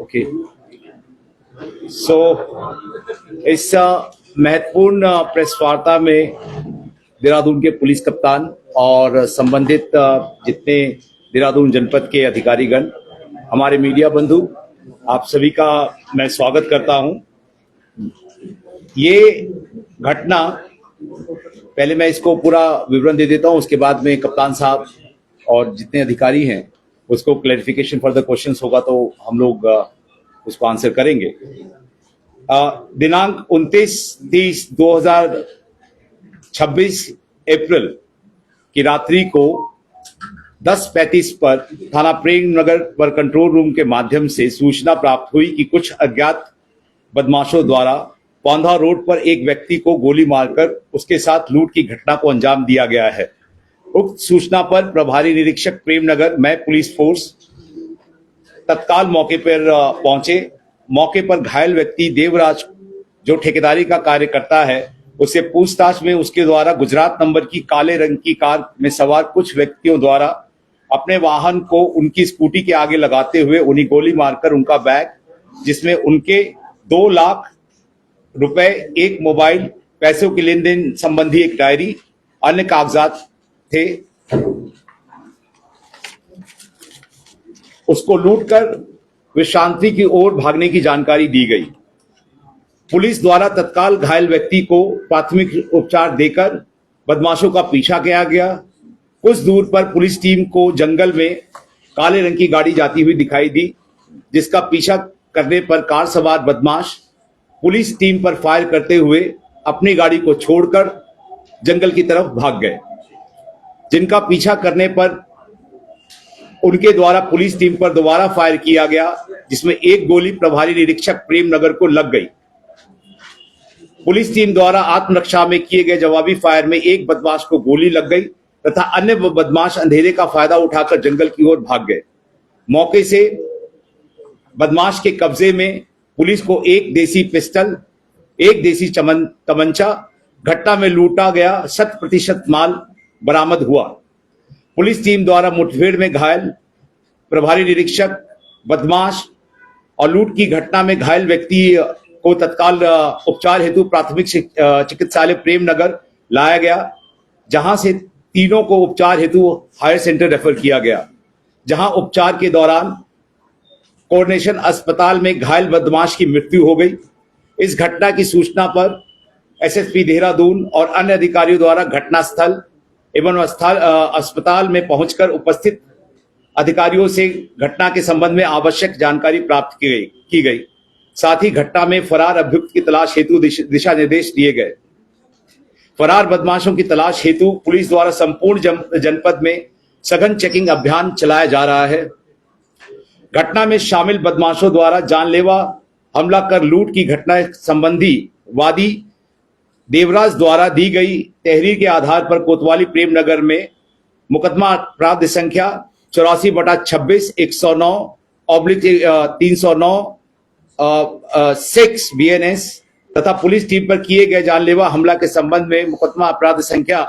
Okay, सो इस महत्वपूर्ण press वार्ता में देहरादून के पुलिस कप्तान और संबंधित जितने देहरादून जनपद के अधिकारीगण, हमारे मीडिया बंधु, आप सभी का मैं स्वागत करता हूं। ये घटना, पहले मैं इसको पूरा विवरण दे देता हूं, उसके बाद में कप्तान साहब और जितने अधिकारी हैं उसको क्लैरिफिकेशन फॉर द क्वेश्चंस होगा तो हम लोग उसको आंसर करेंगे। दिनांक 29/30/2026 अप्रैल की रात्रि को 10:35 पर थाना प्रेम नगर पर कंट्रोल रूम के माध्यम से सूचना प्राप्त हुई कि कुछ अज्ञात बदमाशों द्वारा पौंधा रोड पर एक व्यक्ति को गोली मारकर उसके साथ लूट की घटना को अंजाम दिया गया है। उक्त सूचना पर प्रभारी निरीक्षक प्रेमनगर मैं पुलिस फोर्स तत्काल मौके पर पहुंचे। मौके पर घायल व्यक्ति देवराज, जो ठेकेदारी का कार्य करता है, उससे पूछताछ में उसके द्वारा गुजरात नंबर की काले रंग की कार में सवार कुछ व्यक्तियों द्वारा अपने वाहन को उनकी स्कूटी के आगे लगाते हुए उन्हें गोली मारकर उनका बैग, जिसमें उनके 2 लाख रुपए, एक मोबाइल, पैसों के लेन देन संबंधी एक डायरी, अन्य कागजात थे, उसको लूटकर विश्रांति की ओर भागने की जानकारी दी गई। पुलिस द्वारा तत्काल घायल व्यक्ति को प्राथमिक उपचार देकर बदमाशों का पीछा किया गया। कुछ दूर पर पुलिस टीम को जंगल में काले रंग की गाड़ी जाती हुई दिखाई दी, जिसका पीछा करने पर कार सवार बदमाश पुलिस टीम पर फायर करते हुए अपनी गाड़ी को छोड़कर जंगल की तरफ भाग गए, जिनका पीछा करने पर उनके द्वारा पुलिस टीम पर दोबारा फायर किया गया, जिसमें एक गोली प्रभारी निरीक्षक प्रेमनगर को लग गई। पुलिस टीम द्वारा आत्मरक्षा में किए गए जवाबी फायर में एक बदमाश को गोली लग गई तथा अन्य बदमाश अंधेरे का फायदा उठाकर जंगल की ओर भाग गए। मौके से बदमाश के कब्जे में पुलिस को एक देसी पिस्टल, एक देसी तमंचा, घटना में लूटा गया 100% माल बरामद हुआ। पुलिस टीम द्वारा मुठभेड़ में घायल प्रभारी निरीक्षक, बदमाश और लूट की घटना में घायल व्यक्ति को तत्काल उपचार हेतु प्राथमिक चिकित्सालय प्रेमनगर लाया गया, जहां से तीनों को उपचार हेतु हायर सेंटर रेफर किया गया, जहां उपचार के दौरान कोऑर्डिनेशन अस्पताल में घायल बदमाश की मृत्यु हो गई। इस घटना की सूचना पर एसएसपी देहरादून और अन्य अधिकारियों द्वारा घटनास्थल एवं अस्पताल में पहुंचकर उपस्थित अधिकारियों से घटना के संबंध में आवश्यक जानकारी प्राप्त की गई। साथ ही घटना में फरार अभियुक्त की तलाश हेतु दिशा निर्देश दिए गए। फरार बदमाशों की तलाश हेतु पुलिस द्वारा संपूर्ण जनपद में सघन चेकिंग अभियान चलाया जा रहा है। घटना में शामिल बदमाशों द्वारा जानलेवा हमला कर लूट की घटना संबंधी वादी देवराज द्वारा दी गई तहरीर के आधार पर कोतवाली प्रेमनगर में मुकदमा अपराध संख्या 84/26 109/309 BNS तथा पुलिस टीम पर किए गए जानलेवा हमला के संबंध में मुकदमा अपराध संख्या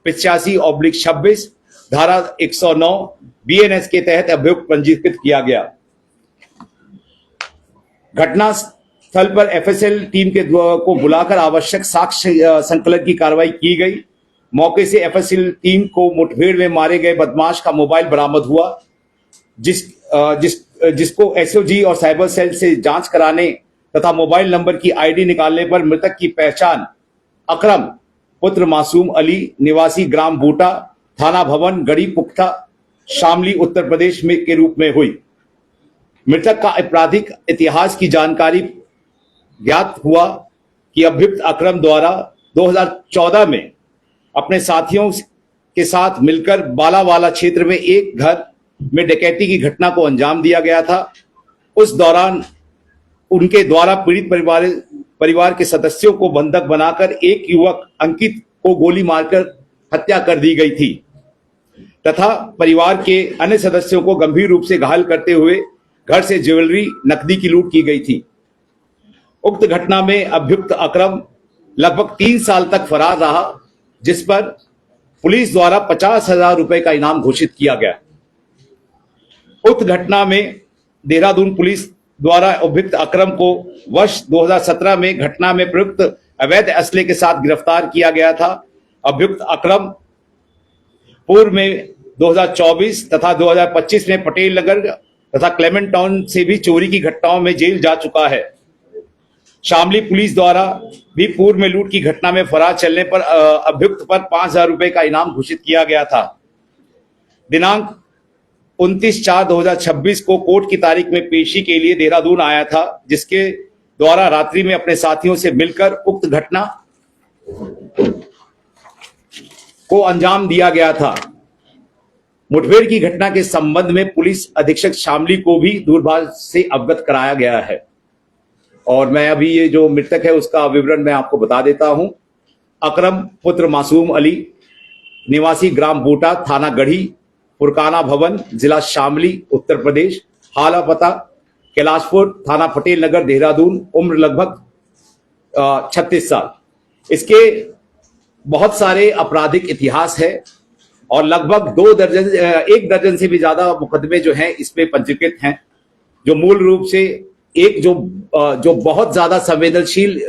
85/26 धारा 109 BNS के तहत अभियुक्त पंजीकृत किया गया। घटना स्थल पर एफएसएल टीम को बुलाकर आवश्यक साक्ष्य संकलन की कार्रवाई की गई। मौके से एफएसएल टीम को मुठभेड़ में मारे गए बदमाश का मोबाइल बरामद हुआ, जिसको एसओजी और साइबर सेल से जांच कराने तथा मोबाइल नंबर की आईडी निकालने पर मृतक की पहचान अकरम पुत्र मासूम अली, निवासी ग्राम बूटा, थाना भवन, गढ़ी पुख्ता, शामली, उत्तर प्रदेश में के रूप में हुई। मृतक का आपराधिक इतिहास की जानकारी ज्ञात हुआ कि अभियुक्त अकरम द्वारा 2014 में अपने साथियों के साथ मिलकर बालावाला क्षेत्र में एक घर में डकैती की घटना को अंजाम दिया गया था। उस दौरान उनके द्वारा पीड़ित परिवार के सदस्यों को बंधक बनाकर एक युवक अंकित को गोली मारकर हत्या कर दी गई थी तथा परिवार के अन्य सदस्यों को गंभीर रूप से घायल करते हुए घर से ज्वेलरी, नकदी की लूट की गई थी। उक्त घटना में अभियुक्त अकरम लगभग 3 साल तक फरार रहा, जिस पर पुलिस द्वारा 50,000 रुपए का इनाम घोषित किया गया। उक्त घटना में देहरादून पुलिस द्वारा अभियुक्त अकरम को वर्ष 2017 में घटना में प्रयुक्त अवैध असले के साथ गिरफ्तार किया गया था। अभियुक्त अकरम पूर्व में 2024 तथा 2025 में पटेल नगर तथा क्लेमेंट टाउन से भी चोरी की घटनाओं में जेल जा चुका है। शामली पुलिस द्वारा भी पूर्व में लूट की घटना में फरार चलने पर अभियुक्त पर 5,000 रुपए का इनाम घोषित किया गया था। दिनांक 29/4/2026 को कोर्ट की तारीख में पेशी के लिए देहरादून आया था, जिसके द्वारा रात्रि में अपने साथियों से मिलकर उक्त घटना को अंजाम दिया गया था। मुठभेड़ की घटना के संबंध में पुलिस अधीक्षक शामली को भी दूरभाष से अवगत कराया गया है। और मैं अभी ये जो मृतक है उसका विवरण मैं आपको बता देता हूं। अकरम पुत्र मासूम अली, निवासी ग्राम बोटा, थाना गढ़ी, फुरकाना भवन, जिला शामली, उत्तर प्रदेश। हाल पता कैलाशपुर, थाना पटेल नगर, देहरादून। उम्र लगभग 36 साल। इसके बहुत सारे आपराधिक इतिहास है और लगभग 1 दर्जन से भी ज्यादा मुकदमे जो हैं इसमें पंजीकृत हैं, जो मूल रूप से एक जो बहुत ज्यादा संवेदनशील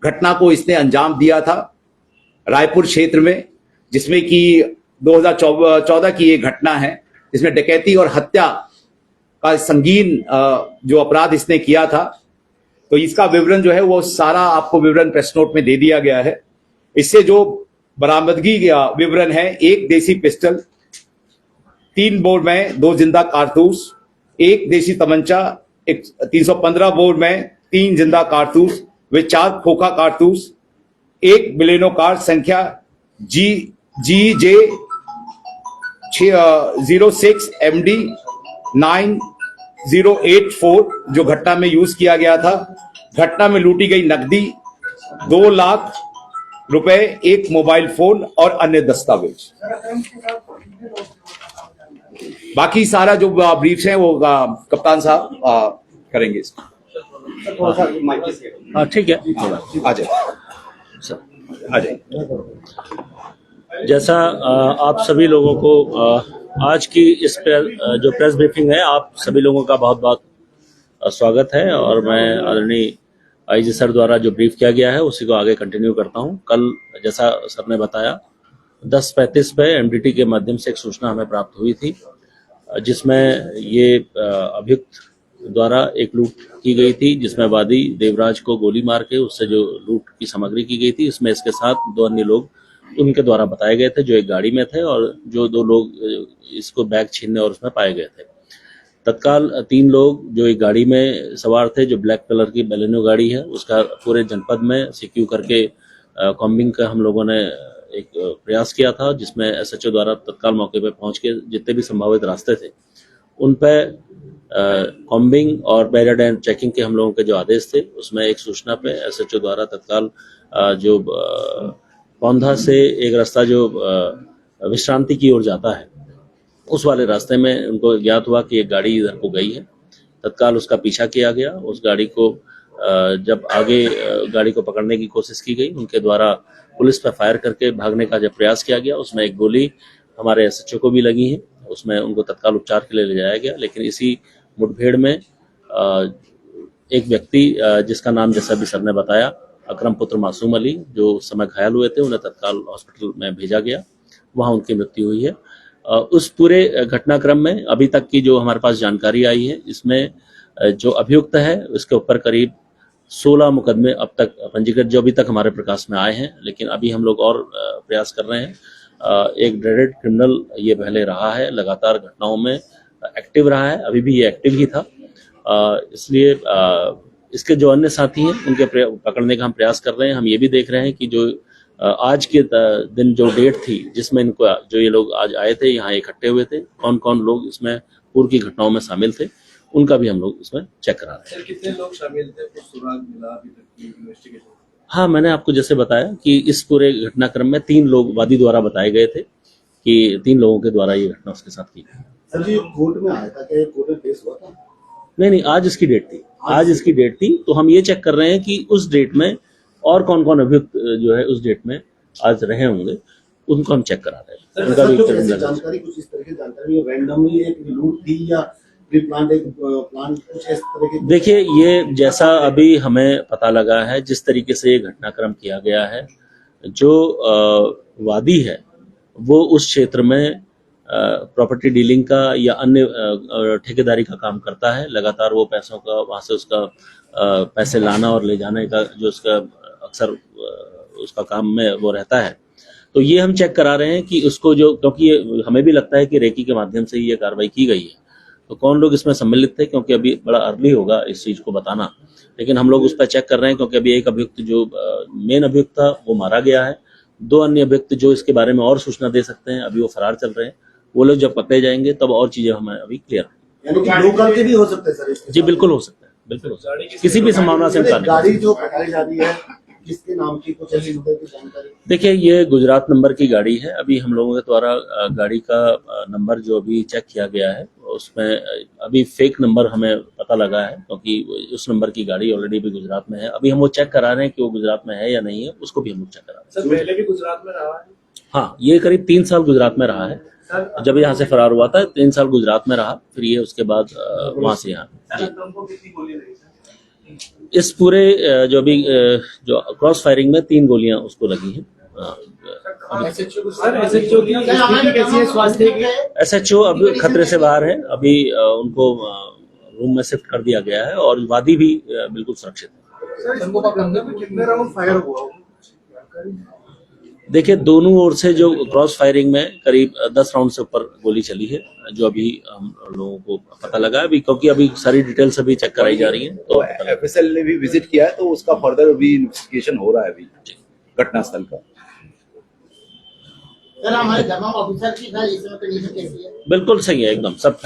घटना को इसने अंजाम दिया था रायपुर क्षेत्र में, जिसमें कि 2014 की ये घटना है, जिसमें डकैती और हत्या का संगीन जो अपराध इसने किया था। तो इसका विवरण जो है वो सारा आपको विवरण प्रेस नोट में दे दिया गया है। इससे जो बरामदगी विवरण है, 1 देसी पिस्टल, 3 बोर में 2 जिंदा कारतूस, 1 देसी तमंचा, 315 बोर में 3 जिंदा कारतूस व 4 खोखा कारतूस, 1 बिलेनो कार संख्या GJ 06 MD 9084 जो घटना में यूज किया गया था। घटना में लूटी गई नकदी 2 लाख रुपए, 1 मोबाइल फोन और अन्य दस्तावेज। बाकी सारा जो ब्रीफ्स हैं वो कप्तान साहब करेंगे इसको। ठीक है, आ जाए सर, आ जाए। जैसा आप सभी लोगों को आज की इस जो प्रेस ब्रीफिंग है, आप सभी लोगों का बहुत बहुत स्वागत है। और मैं आदरणीय आईजी सर द्वारा जो ब्रीफ किया गया है उसी को आगे कंटिन्यू करता हूं। कल जैसा सर ने बताया 10:35 पे एमडीटी के माध्यम से एक सूचना हमें प्राप्त हुई थी, जिसमें ये अभियुक्त द्वारा एक लूट की गई थी, जिसमें वादी देवराज को गोली मार के उससे जो लूट की सामग्री की गई थी, इसमें इसके साथ 2 अन्य लोग उनके द्वारा बताए गए थे जो एक गाड़ी में थे, और जो 2 लोग इसको बैग छीनने और उसमें पाए गए थे। तत्काल 3 लोग जो एक गाड़ी में सवार थे, जो ब्लैक कलर की बेलेनो गाड़ी है, उसका पूरे जनपद में सिक्यू करके कॉम्बिंग का हम लोगों ने एक प्रयास किया था, जिसमें एसएचओ द्वारा तत्काल मौके पर पहुंच के जितने भी संभावित रास्ते थे उन पर कॉम्बिंग और बैरियर एंड चेकिंग के हम लोगों के जो आदेश थे, उसमें एक सूचना पे एसएचओ द्वारा तत्काल जो पौंधा से एक रास्ता जो विश्रांति की ओर जाता है, उस वाले रास्ते में उनको ज्ञात हुआ कि एक गाड़ी इधर को गई है। तत्काल उसका पीछा किया गया। उस गाड़ी को जब आगे गाड़ी को पकड़ने की कोशिश की गई, उनके द्वारा पुलिस पर फायर करके भागने का जब प्रयास किया गया, उसमें एक गोली हमारे एसएचओ को भी लगी है। उसमें उनको तत्काल उपचार के लिए ले जाया गया। लेकिन इसी मुठभेड़ में एक व्यक्ति जिसका नाम जैसा भी सर ने बताया अकरम पुत्र मासूम अली, जो उस समय घायल हुए थे, उन्हें तत्काल हॉस्पिटल में भेजा गया, वहां उनकी मृत्यु हुई है। उस पूरे घटनाक्रम में अभी तक की जो हमारे पास जानकारी आई है, इसमें जो अभियुक्त है उसके ऊपर करीब 16 मुकदमे अब तक पंजीकृत जो अभी तक हमारे प्रकाश में आए हैं। लेकिन अभी हम लोग और प्रयास कर रहे हैं। एक ड्रेडेड क्रिमिनल ये पहले रहा है, लगातार घटनाओं में एक्टिव रहा है, अभी भी ये एक्टिव ही था। इसलिए इसके जो अन्य साथी हैं उनके पकड़ने का हम प्रयास कर रहे हैं। हम ये भी देख रहे हैं कि जो आज के दिन जो डेट थी जिसमें इनको जो ये लोग आज आए थे, यहाँ इकट्ठे हुए थे, कौन कौन लोग इसमें पूर्व की घटनाओं में शामिल थे, उनका भी हम लोग इसमें चेक करा रहे हैं। कितने लोग शामिल थे, कुछ सुराग मिला अभी तक की इन्वेस्टिगेशन? हाँ, मैंने आपको जैसे बताया कि इस पूरे घटनाक्रम में 3 लोग वादी द्वारा बताए गए थे कि 3 लोगों के द्वारा ये घटना उसके साथ की। सर जी, कोर्ट में आया था, क्या कोर्ट में पेश हुआ था? नहीं, आज इसकी डेट थी। आज इसकी डेट थी, तो हम ये चेक कर रहे हैं कि उस डेट में और कौन कौन अभियुक्त जो है उस डेट में आज रहे होंगे, उनको हम चेक करा रहे हैं। उनका भी जानकारी कुछ इस तरह की जानकारी रैंडमली एक लूट थी या प्री प्लान प्लान कुछ इस तरह की? देखिए, ये जैसा अभी हमें पता लगा है, जिस तरीके से ये घटनाक्रम किया गया है, जो वादी है वो उस क्षेत्र में प्रॉपर्टी डीलिंग का या अन्य ठेकेदारी का काम करता है। लगातार वो पैसों का वहाँ से उसका पैसे लाना और ले जाने का जो उसका अक्सर उसका काम में वो रहता है। तो ये हम चेक करा रहे हैं कि उसको जो, क्योंकि हमें भी लगता है कि रेकी के माध्यम से ये कार्रवाई की गई है, तो कौन लोग इसमें सम्मिलित थे, क्योंकि अभी बड़ा अर्ली होगा इस चीज को बताना, लेकिन हम लोग उस पर चेक कर रहे हैं। क्योंकि अभी एक अभियुक्त जो मेन अभियुक्त था वो मारा गया है, 2 अन्य अभियुक्त जो इसके बारे में और सूचना दे सकते हैं अभी वो फरार चल रहे हैं। वो लोग जब पकड़े जाएंगे तब और चीजें हमें अभी क्लियर। यानी कि लोकल के भी हो सकते हैं सर इसके? जी बिल्कुल हो सकता है, बिल्कुल हो सकता है, किसी भी संभावना से इनकार नहीं। गाड़ी जो पकड़ी जा रही है किसके नाम की, कुछ ऐसी जानकारी? देखिए, ये गुजरात नंबर की गाड़ी है। अभी हम लोगों के द्वारा गाड़ी का नंबर जो अभी चेक किया गया है उसमें अभी फेक नंबर हमें पता लगा है, क्योंकि उस नंबर की गाड़ी ऑलरेडी भी गुजरात में है। अभी हम वो चेक करा रहे हैं कि वो गुजरात में है या नहीं है, उसको भी हम लोग चेक करा रहे हैं। सर पहले भी गुजरात में रहा है? हाँ, ये करीब 3 साल गुजरात में रहा है। जब यहाँ से फरार हुआ था 3 साल गुजरात में रहा, फिर ये उसके बाद वहां से यहाँ। कितनी गोली लगी सर? इस पूरे जो अभी जो क्रॉस फायरिंग में 3 गोलियां उसको लगी हैं। एसएचओ की स्थिति कैसी है स्वास्थ्य की? एसएचओ अब खतरे से बाहर है, अभी उनको रूम में शिफ्ट कर दिया गया है और वादी भी बिल्कुल सुरक्षित है। सर इसको अंदर में कितने राउंड फायर हुआ? देखिए, दोनों ओर से जो क्रॉस फायरिंग में करीब 10 राउंड से ऊपर गोली चली है, जो अभी हम लोगों को पता लगा है अभी, क्योंकि अभी सारी डिटेल्स अभी चेक कराई जा रही है। तो एफएसएल ने भी विजिट किया है, तो उसका फर्दर अभी इन्वेस्टिगेशन हो रहा है अभी घटनास्थल का। सर हमारे जमा ऑफिसर की इस समय कंडीशन कैसी है? बिल्कुल सही है, एकदम सब